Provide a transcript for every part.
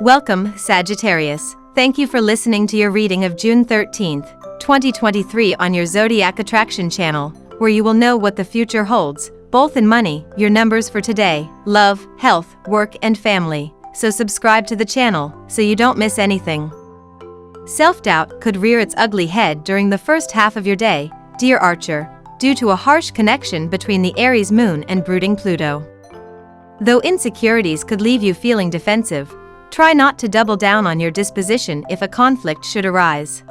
Welcome, Sagittarius. Thank you for listening to your reading of June 13th, 2023 on your Zodiac Attraction channel, where you will know what the future holds, both in money, your numbers for today, love, health, work and family. So subscribe to the channel, so you don't miss anything. Self-doubt could rear its ugly head during the first half of your day, dear Archer, due to a harsh connection between the Aries moon and brooding Pluto. Though insecurities could leave you feeling defensive, try not to double down on your disposition if a conflict should arise.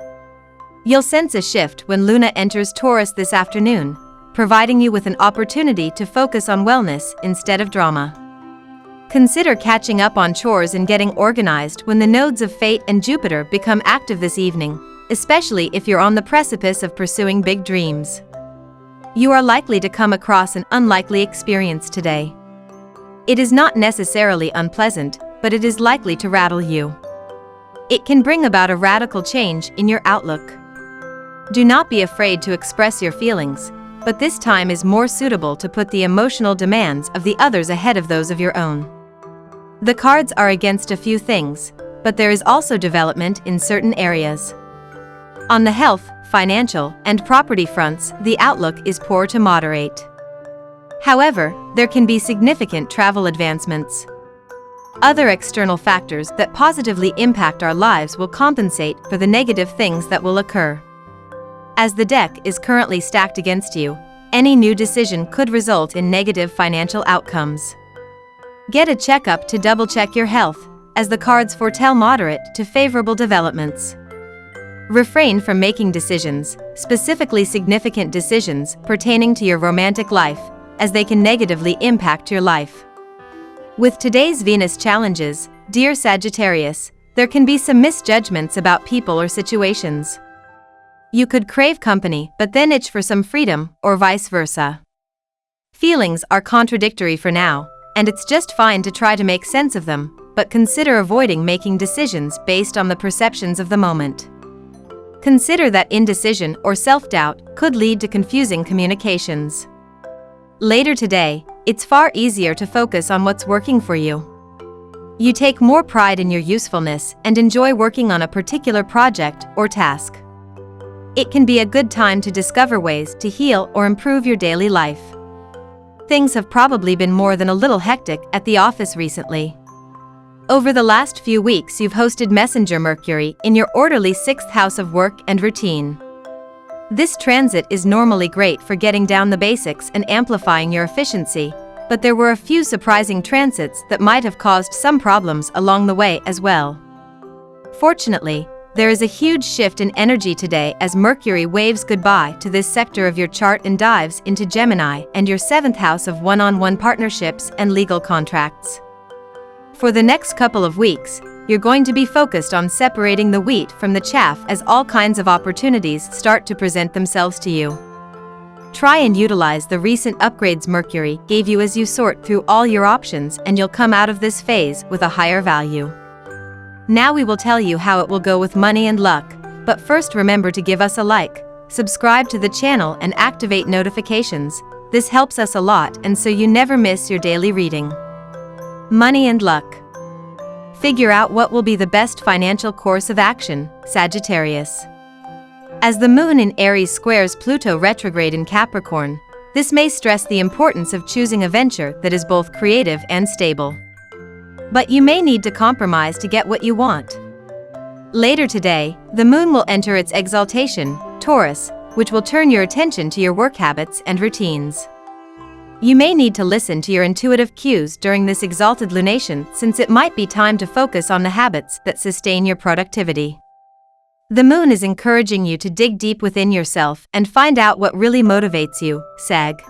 You'll sense a shift when Luna enters Taurus this afternoon, providing you with an opportunity to focus on wellness instead of drama. Consider catching up on chores and getting organized when the nodes of Fate and Jupiter become active this evening, especially if you're on the precipice of pursuing big dreams. You are likely to come across an unlikely experience today. It is not necessarily unpleasant, but it is likely to rattle you. It can bring about a radical change in your outlook. Do not be afraid to express your feelings, but this time is more suitable to put the emotional demands of the others ahead of those of your own. The cards are against a few things, but there is also development in certain areas. On the health, financial, and property fronts, the outlook is poor to moderate. However, there can be significant travel advancements. Other external factors that positively impact our lives will compensate for the negative things that will occur. As the deck is currently stacked against you, any new decision could result in negative financial outcomes. Get a checkup to double-check your health, as the cards foretell moderate to favorable developments. Refrain from making decisions, specifically significant decisions pertaining to your romantic life, as they can negatively impact your life. With today's Venus challenges, dear Sagittarius, there can be some misjudgments about people or situations. You could crave company but then itch for some freedom, or vice versa. Feelings are contradictory for now, and it's just fine to try to make sense of them, but consider avoiding making decisions based on the perceptions of the moment. Consider that indecision or self-doubt could lead to confusing communications. Later today, it's far easier to focus on what's working for you. You take more pride in your usefulness and enjoy working on a particular project or task. It can be a good time to discover ways to heal or improve your daily life. Things have probably been more than a little hectic at the office recently. Over the last few weeks, you've hosted Messenger Mercury in your orderly 6th house of work and routine. This transit is normally great for getting down the basics and amplifying your efficiency, but there were a few surprising transits that might have caused some problems along the way as well. Fortunately, there is a huge shift in energy today as Mercury waves goodbye to this sector of your chart and dives into Gemini and your 7th house of one-on-one partnerships and legal contracts. For the next couple of weeks, you're going to be focused on separating the wheat from the chaff as all kinds of opportunities start to present themselves to you. Try and utilize the recent upgrades Mercury gave you as you sort through all your options, and you'll come out of this phase with a higher value. Now we will tell you how it will go with money and luck, but first remember to give us a like, subscribe to the channel and activate notifications. This helps us a lot and so you never miss your daily reading. Money and luck. Figure out what will be the best financial course of action, Sagittarius. As the moon in Aries squares Pluto retrograde in Capricorn, this may stress the importance of choosing a venture that is both creative and stable. But you may need to compromise to get what you want. Later today, the moon will enter its exaltation, Taurus, which will turn your attention to your work habits and routines. You may need to listen to your intuitive cues during this exalted lunation, since it might be time to focus on the habits that sustain your productivity. The moon is encouraging you to dig deep within yourself and find out what really motivates you, Sag.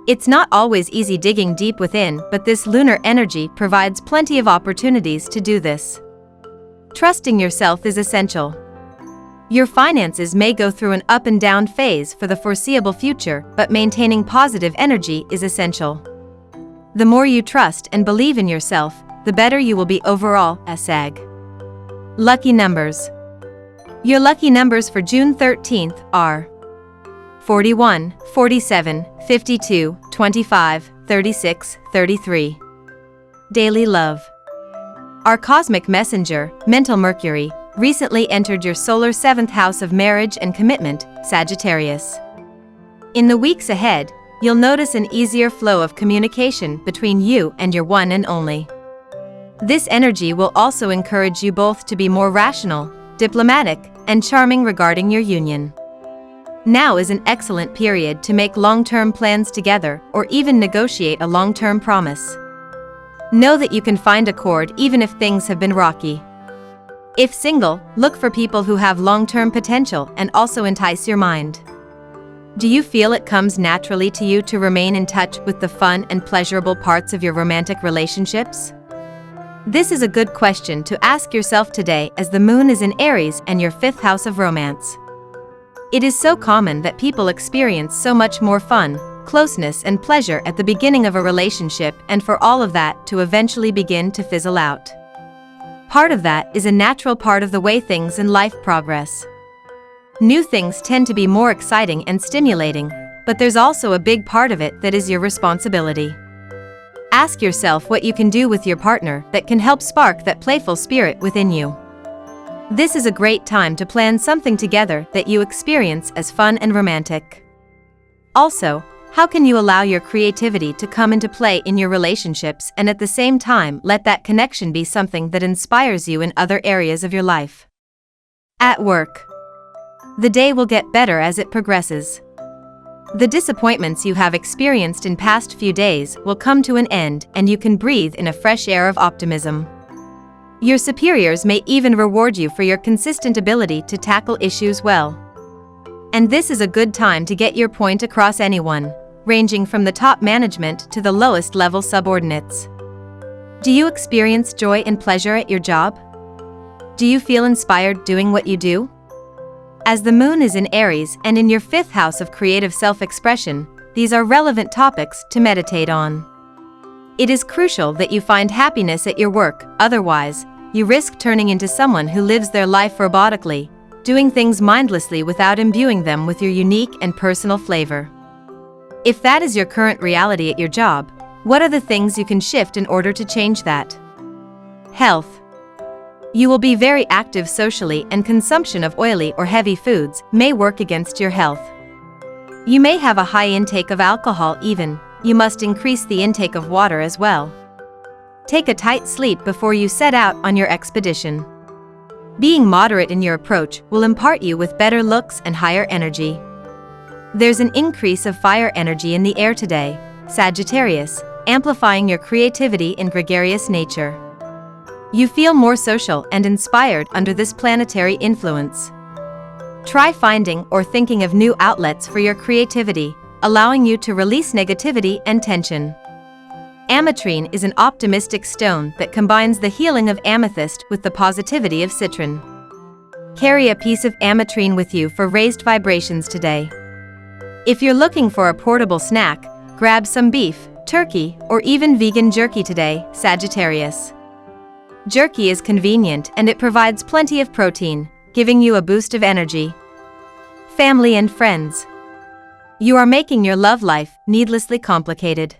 It's not always easy digging deep within, but this lunar energy provides plenty of opportunities to do this. Trusting yourself is essential. Your finances may go through an up and down phase for the foreseeable future, but maintaining positive energy is essential. The more you trust and believe in yourself, the better you will be overall, Sag. Lucky numbers. Your lucky numbers for June 13th are 41, 47, 52, 25, 36, 33. Daily love. Our cosmic messenger, mental Mercury, recently entered your solar 7th house of marriage and commitment, Sagittarius. In the weeks ahead, you'll notice an easier flow of communication between you and your one and only. This energy will also encourage you both to be more rational, diplomatic, and charming regarding your union. Now is an excellent period to make long-term plans together or even negotiate a long-term promise. Know that you can find accord even if things have been rocky. If single, look for people who have long-term potential and also entice your mind. Do you feel it comes naturally to you to remain in touch with the fun and pleasurable parts of your romantic relationships? This is a good question to ask yourself today as the moon is in Aries and your 5th house of romance. It is so common that people experience so much more fun, closeness and pleasure at the beginning of a relationship and for all of that to eventually begin to fizzle out. Part of that is a natural part of the way things in life progress. New things tend to be more exciting and stimulating, but there's also a big part of it that is your responsibility. Ask yourself what you can do with your partner that can help spark that playful spirit within you. This is a great time to plan something together that you experience as fun and romantic. Also, how can you allow your creativity to come into play in your relationships and at the same time let that connection be something that inspires you in other areas of your life? At work. The day will get better as it progresses. The disappointments you have experienced in past few days will come to an end and you can breathe in a fresh air of optimism. Your superiors may even reward you for your consistent ability to tackle issues well. And this is a good time to get your point across anyone, ranging from the top management to the lowest level subordinates. Do you experience joy and pleasure at your job? Do you feel inspired doing what you do? As the moon is in Aries and in your 5th house of creative self-expression, these are relevant topics to meditate on. It is crucial that you find happiness at your work, otherwise, you risk turning into someone who lives their life robotically, doing things mindlessly without imbuing them with your unique and personal flavor. If that is your current reality at your job, what are the things you can shift in order to change that? Health. You will be very active socially and consumption of oily or heavy foods may work against your health. You may have a high intake of alcohol even, you must increase the intake of water as well. Take a tight sleep before you set out on your expedition. Being moderate in your approach will impart you with better looks and higher energy. There's an increase of fire energy in the air today, Sagittarius, amplifying your creativity and gregarious nature. You feel more social and inspired under this planetary influence. Try finding or thinking of new outlets for your creativity, allowing you to release negativity and tension. Ametrine is an optimistic stone that combines the healing of amethyst with the positivity of citron. Carry a piece of ametrine with you for raised vibrations today. If you're looking for a portable snack, grab some beef, turkey, or even vegan jerky today, Sagittarius. Jerky is convenient and it provides plenty of protein, giving you a boost of energy. Family and friends. You are making your love life needlessly complicated.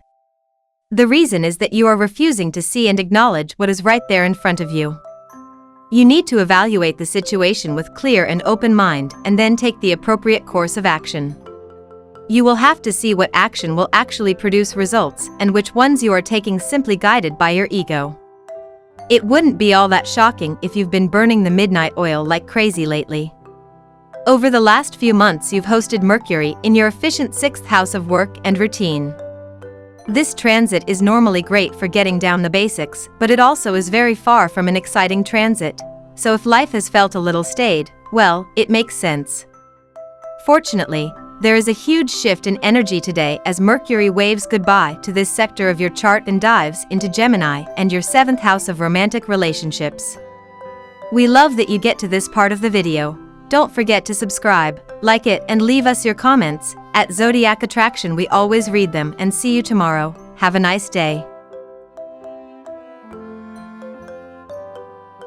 The reason is that you are refusing to see and acknowledge what is right there in front of you. You need to evaluate the situation with clear and open mind and then take the appropriate course of action. You will have to see what action will actually produce results and which ones you are taking simply guided by your ego. It wouldn't be all that shocking if you've been burning the midnight oil like crazy lately. Over the last few months you've hosted Mercury in your efficient 6th house of work and routine. This transit is normally great for getting down the basics, but it also is very far from an exciting transit. So if life has felt a little staid, well, it makes sense. Fortunately, there is a huge shift in energy today as Mercury waves goodbye to this sector of your chart and dives into Gemini and your 7th house of romantic relationships. We love that you get to this part of the video. Don't forget to subscribe, like it, and leave us your comments. At Zodiac Attraction we always read them and see you tomorrow. Have a nice day.